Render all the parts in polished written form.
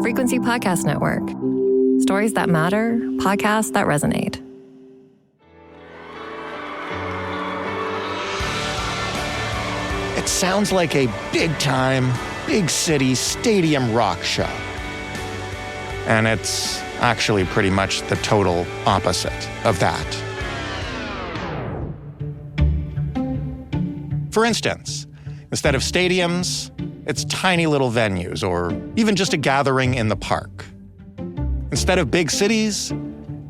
Frequency Podcast Network. Stories that matter, podcasts that resonate. It sounds like a big-time, big-city stadium rock show. And it's actually pretty much the total opposite of that. For instance, instead of stadiums, it's tiny little venues or even just a gathering in the park. Instead of big cities,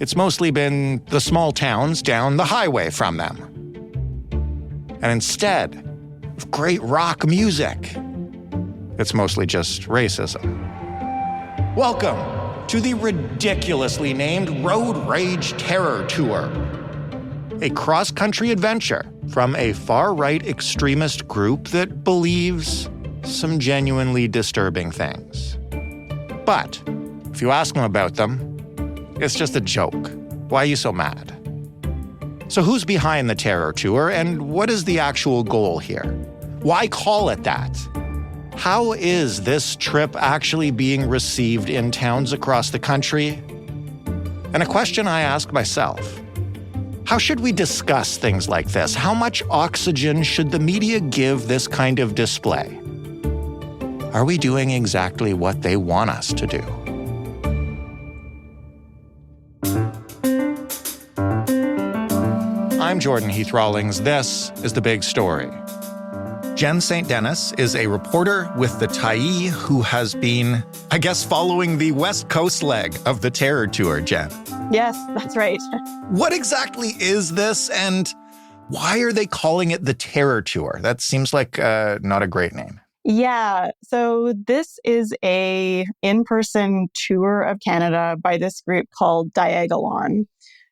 it's mostly been the small towns down the highway from them. And instead of great rock music, it's mostly just racism. Welcome to the ridiculously named Road Rage Terror Tour, a cross-country adventure from a far-right extremist group that believes some genuinely disturbing things. But if you ask them about them, it's just a joke. Why are you so mad? So who's behind the Terror Tour, and what is the actual goal here? Why call it that? How is this trip actually being received in towns across the country? And a question I ask myself: how should we discuss things like this? How much oxygen should the media give this kind of display? Are we doing exactly what they want us to do? I'm Jordan Heath Rawlings. This is The Big Story. Jen St. Dennis is a reporter with the Tyee who has been, I guess, following the West Coast leg of the Terror Tour, Jen. Yes, that's right. What exactly is this, and why are they calling it the Terror Tour? That seems like not a great name. Yeah, so this is a in-person tour of Canada by this group called Diagolon.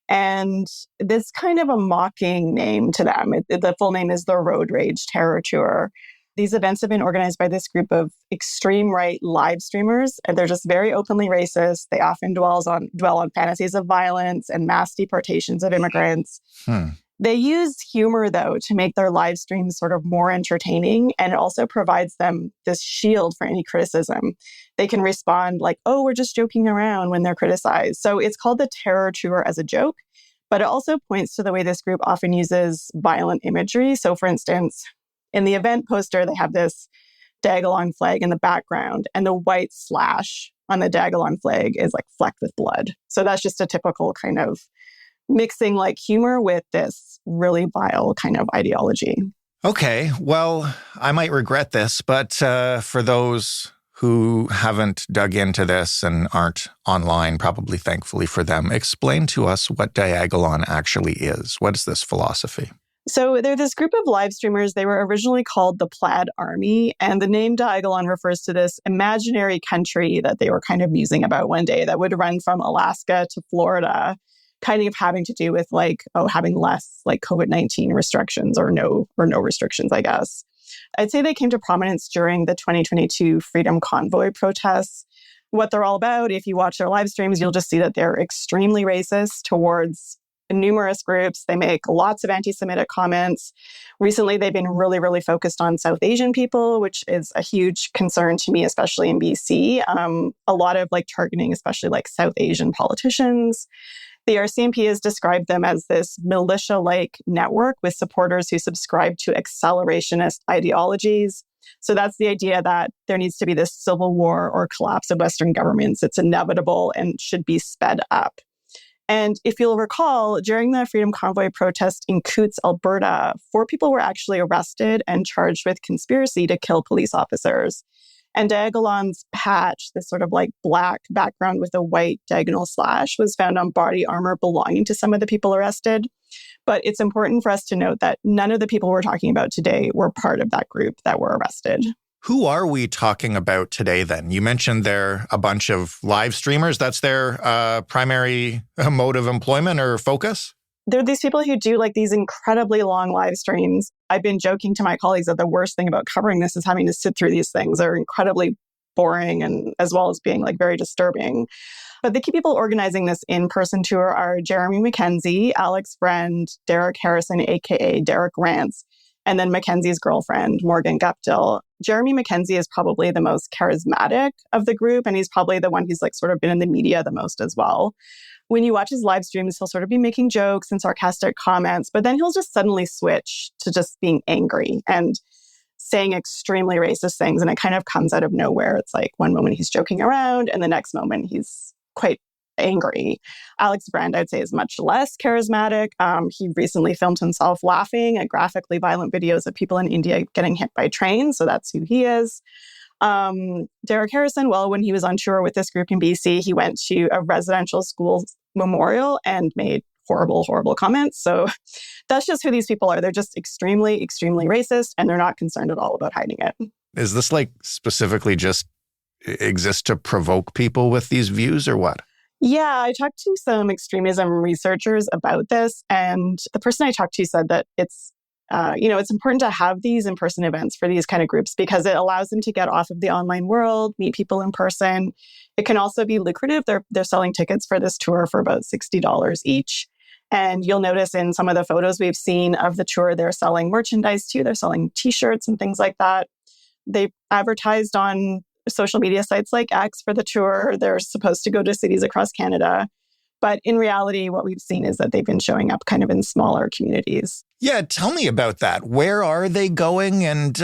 And this kind of a mocking name to them. The full name is the Road Rage Terror Tour. These events have been organized by this group of extreme right live streamers, and they're just very openly racist. They often dwell on fantasies of violence and mass deportations of immigrants. They use humor, though, to make their live streams sort of more entertaining, and it also provides them this shield for any criticism. They can respond like, oh, we're just joking around when they're criticized. So it's called the Terror Tour as a joke, but it also points to the way this group often uses violent imagery. So for instance, in the event poster, they have this Diagolon flag in the background, and the white slash on the Diagolon flag is like flecked with blood. So that's just a typical kind of mixing like humor with this really vile kind of ideology. Okay, well, I might regret this, but for those who haven't dug into this and aren't online, probably thankfully for them, explain to us what Diagolon actually is. What is this philosophy? So they're this group of live streamers. They were originally called the Plaid Army, and the name Diagolon refers to this imaginary country that they were kind of musing about one day that would run from Alaska to Florida, kind of having to do with having less like COVID-19 restrictions or no restrictions, I guess. I'd say they came to prominence during the 2022 Freedom Convoy protests. What they're all about, if you watch their live streams, you'll just see that they're extremely racist towards numerous groups. They make lots of anti-Semitic comments. Recently, they've been really, really focused on South Asian people, which is a huge concern to me, especially in BC. A lot of targeting, especially South Asian politicians. The RCMP has described them as this militia-like network with supporters who subscribe to accelerationist ideologies. So that's the idea that there needs to be this civil war or collapse of Western governments. It's inevitable and should be sped up. And if you'll recall, during the Freedom Convoy protest in Coutts, Alberta, 4 people were actually arrested and charged with conspiracy to kill police officers. And Diagolon's patch, this sort of black background with a white diagonal slash, was found on body armor belonging to some of the people arrested. But it's important for us to note that none of the people we're talking about today were part of that group that were arrested. Who are we talking about today then? You mentioned they're a bunch of live streamers. That's their primary mode of employment or focus? There are these people who do these incredibly long live streams. I've been joking to my colleagues that the worst thing about covering this is having to sit through these things. They're incredibly boring and as well as being very disturbing. But the key people organizing this in-person tour are Jeremy McKenzie, Alex Friend, Derek Harrison, aka Derek Rance, and then Mackenzie's girlfriend, Morgan Guptill. Jeremy Mackenzie is probably the most charismatic of the group, and he's probably the one who's like sort of been in the media the most as well. When you watch his live streams, he'll sort of be making jokes and sarcastic comments, but then he'll just suddenly switch to just being angry and saying extremely racist things. And it kind of comes out of nowhere. It's like one moment he's joking around and the next moment he's quite angry. Alex Brand, I'd say, is much less charismatic. He recently filmed himself laughing at graphically violent videos of people in India getting hit by trains. So that's who he is. Derek Harrison, well, when he was on tour with this group in BC, he went to a residential school memorial and made horrible, horrible comments. So that's just who these people are. They're just extremely, extremely racist, and they're not concerned at all about hiding it. Is this like specifically just exist to provoke people with these views or what? Yeah, I talked to some extremism researchers about this, and the person I talked to said that it's important to have these in-person events for these kind of groups because it allows them to get off of the online world, meet people in person. It can also be lucrative. They're selling tickets for this tour for about $60 each. And you'll notice in some of the photos we've seen of the tour, they're selling merchandise too. They're selling T-shirts and things like that. They advertised on social media sites like X for the tour. They're supposed to go to cities across Canada. But in reality, what we've seen is that they've been showing up kind of in smaller communities. Yeah, tell me about that. Where are they going and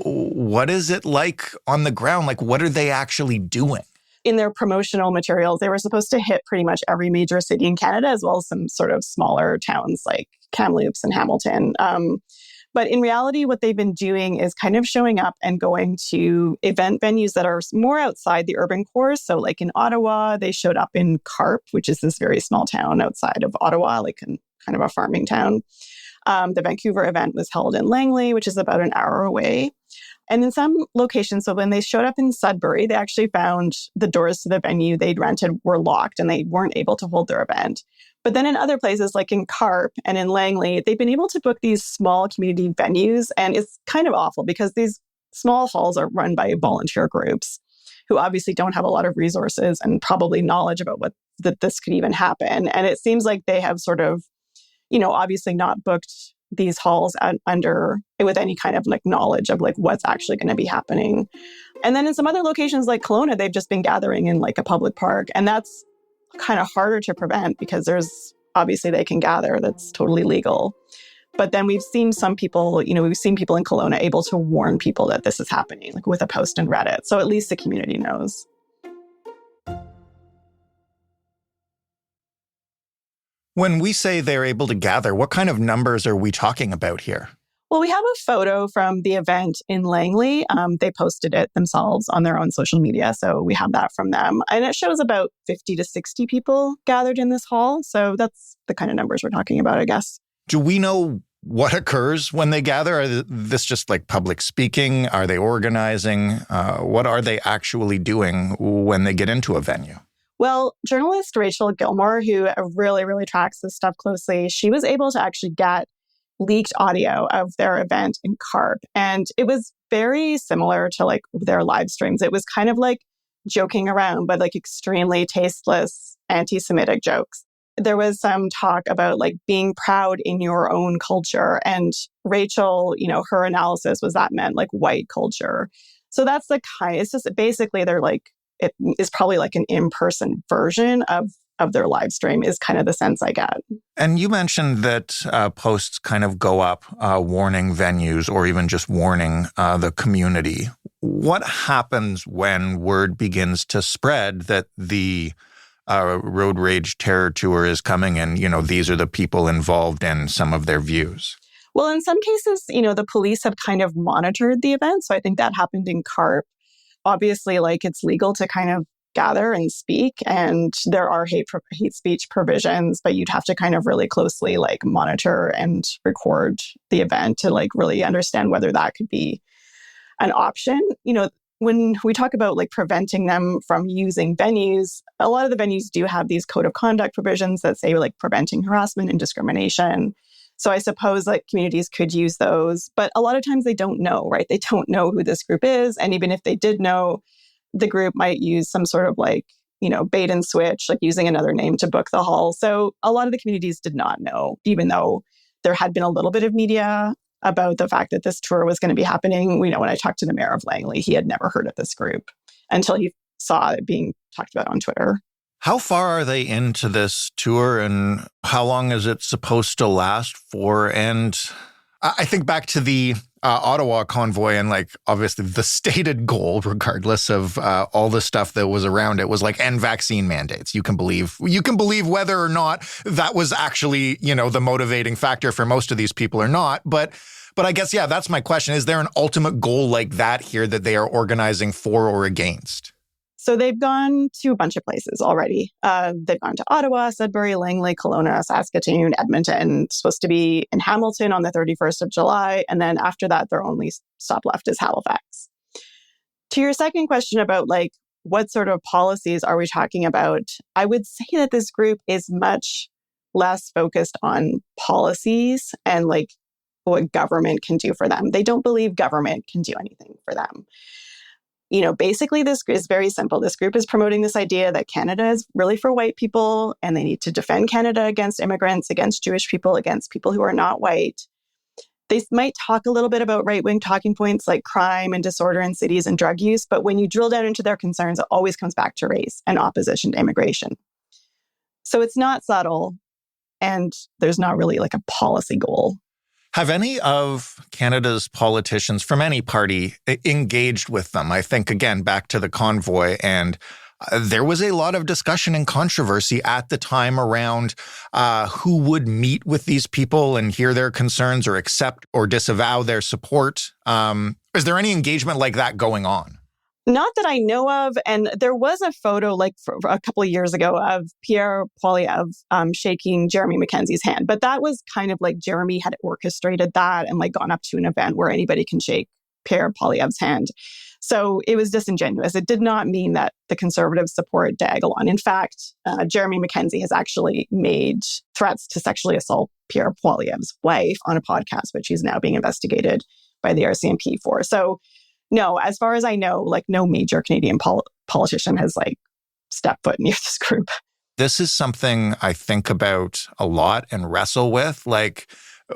what is it like on the ground? Like, what are they actually doing? In their promotional materials, they were supposed to hit pretty much every major city in Canada, as well as some sort of smaller towns like Kamloops and Hamilton. But in reality, what they've been doing is kind of showing up and going to event venues that are more outside the urban core. So like in Ottawa, they showed up in Carp, which is this very small town outside of Ottawa, like kind of a farming town. The Vancouver event was held in Langley, which is about an hour away. And in some locations, so when they showed up in Sudbury, they actually found the doors to the venue they'd rented were locked and they weren't able to hold their event. But then in other places like in Carp and in Langley, they've been able to book these small community venues. And it's kind of awful because these small halls are run by volunteer groups who obviously don't have a lot of resources and probably knowledge about that this could even happen. And it seems like they have sort of, obviously not booked these halls under with any kind of like knowledge of like what's actually going to be happening. And then in some other locations like Kelowna, they've just been gathering in like a public park. And that's kind of harder to prevent because there's obviously they can gather. That's totally legal. But then we've seen some people, we've seen people in Kelowna able to warn people that this is happening, like with a post in Reddit. So at least the community knows. When we say they're able to gather, what kind of numbers are we talking about here? Well, we have a photo from the event in Langley. They posted it themselves on their own social media. So we have that from them. And it shows about 50 to 60 people gathered in this hall. So that's the kind of numbers we're talking about, I guess. Do we know what occurs when they gather? Are this just like public speaking? Are they organizing? What are they actually doing when they get into a venue? Well, journalist Rachel Gilmore, who really, really tracks this stuff closely, she was able to actually get leaked audio of their event in Carp. And it was very similar to like their live streams. It was kind of like joking around, but like extremely tasteless anti-Semitic jokes. There was some talk about like being proud in your own culture. And Rachel, her analysis was that meant like white culture. So that's the it's just basically they're like, it is probably like an in-person version of their live stream is kind of the sense I get. And you mentioned that posts kind of go up warning venues or even just warning the community. What happens when word begins to spread that the Road Rage Terror Tour is coming and, these are the people involved in some of their views? Well, in some cases, the police have kind of monitored the event. So I think that happened in Carp. Obviously, like it's legal to kind of gather and speak, and there are hate speech provisions, but you'd have to kind of really closely like monitor and record the event to like really understand whether that could be an option. When we talk about like preventing them from using venues, a lot of the venues do have these code of conduct provisions that say like preventing harassment and discrimination. So I suppose like communities could use those, but a lot of times they don't know, right? They don't know who this group is. And even if they did know, the group might use some sort of like, bait and switch, like using another name to book the hall. So a lot of the communities did not know, even though there had been a little bit of media about the fact that this tour was going to be happening. When I talked to the mayor of Langley, he had never heard of this group until he saw it being talked about on Twitter. How far are they into this tour and how long is it supposed to last for? And I think back to the Ottawa convoy and obviously the stated goal, regardless of all the stuff that was around it, was end vaccine mandates. You can believe whether or not that was actually, the motivating factor for most of these people or not. But I guess, yeah, that's my question. Is there an ultimate goal like that here that they are organizing for or against? So they've gone to a bunch of places already. They've gone to Ottawa, Sudbury, Langley, Kelowna, Saskatoon, Edmonton, supposed to be in Hamilton on the 31st of July. And then after that, their only stop left is Halifax. To your second question about what sort of policies are we talking about? I would say that this group is much less focused on policies and what government can do for them. They don't believe government can do anything for them. Basically, this is very simple. This group is promoting this idea that Canada is really for white people and they need to defend Canada against immigrants, against Jewish people, against people who are not white. They might talk a little bit about right-wing talking points like crime and disorder in cities and drug use, but when you drill down into their concerns, it always comes back to race and opposition to immigration. So it's not subtle, and there's not really a policy goal. Have any of Canada's politicians from any party engaged with them? I think, again, back to the convoy, and there was a lot of discussion and controversy at the time around who would meet with these people and hear their concerns or accept or disavow their support. Is there any engagement like that going on? Not that I know of. And there was a photo for a couple of years ago of Pierre Poilievre shaking Jeremy Mackenzie's hand. But that was kind of Jeremy had orchestrated that and gone up to an event where anybody can shake Pierre Poilievre's hand. So it was disingenuous. It did not mean that the Conservatives support Diagolon. In fact, Jeremy Mackenzie has actually made threats to sexually assault Pierre Poilievre's wife on a podcast, which he's now being investigated by the RCMP for. So no, as far as I know, no major Canadian politician has stepped foot near this group. This is something I think about a lot and wrestle with.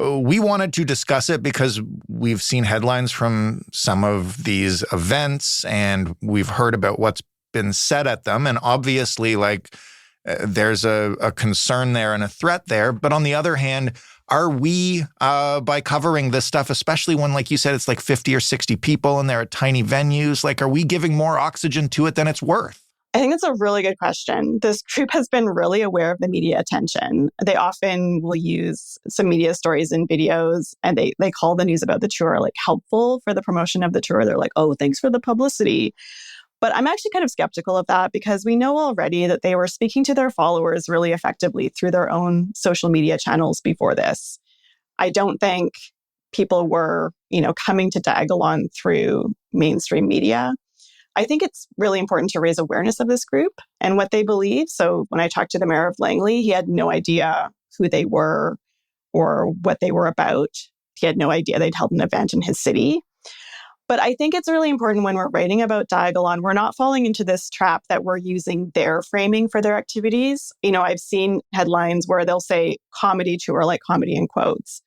We wanted to discuss it because we've seen headlines from some of these events and we've heard about what's been said at them. And obviously, there's a concern there and a threat there. But on the other hand, are we, by covering this stuff, especially when, like you said, it's 50 or 60 people and they're at tiny venues, are we giving more oxygen to it than it's worth? I think it's a really good question. This group has been really aware of the media attention. They often will use some media stories and videos, and they call the news about the tour helpful for the promotion of the tour. They're oh, thanks for the publicity. But I'm actually kind of skeptical of that because we know already that they were speaking to their followers really effectively through their own social media channels before this. I don't think people were, coming to Diagolon through mainstream media. I think it's really important to raise awareness of this group and what they believe. So when I talked to the mayor of Langley, he had no idea who they were or what they were about. He had no idea they'd held an event in his city. But I think it's really important when we're writing about Diagolon, we're not falling into this trap that we're using their framing for their activities. I've seen headlines where they'll say comedy tour, comedy in quotes.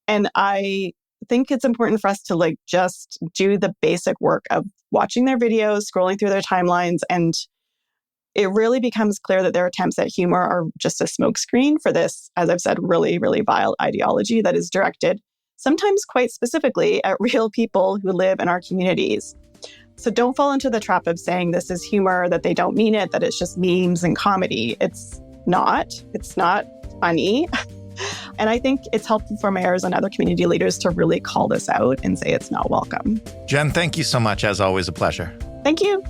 And I think it's important for us to just do the basic work of watching their videos, scrolling through their timelines, and it really becomes clear that their attempts at humor are just a smokescreen for this, as I've said, really, really vile ideology that is directed sometimes quite specifically at real people who live in our communities. So don't fall into the trap of saying this is humor, that they don't mean it, that it's just memes and comedy. It's not funny. And I think it's helpful for mayors and other community leaders to really call this out and say it's not welcome. Jen, thank you so much. As always, a pleasure. Thank you.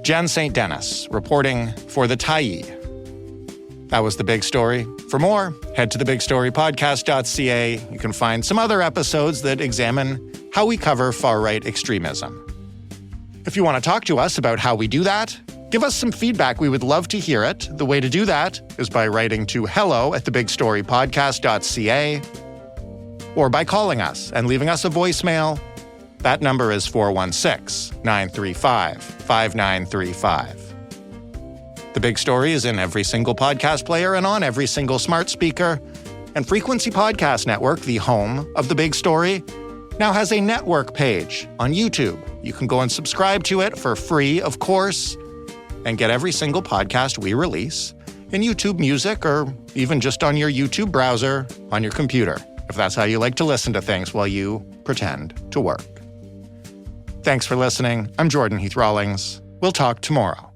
Jen St. Dennis, reporting for the Tyee. That was The Big Story. For more, head to thebigstorypodcast.ca. You can find some other episodes that examine how we cover far-right extremism. If you want to talk to us about how we do that, give us some feedback. We would love to hear it. The way to do that is by writing to hello@thebigstorypodcast.ca or by calling us and leaving us a voicemail. That number is 416-935-5935. The Big Story is in every single podcast player and on every single smart speaker. And Frequency Podcast Network, the home of The Big Story, now has a network page on YouTube. You can go and subscribe to it for free, of course, and get every single podcast we release in YouTube Music or even just on your YouTube browser on your computer, if that's how you like to listen to things while you pretend to work. Thanks for listening. I'm Jordan Heath Rawlings. We'll talk tomorrow.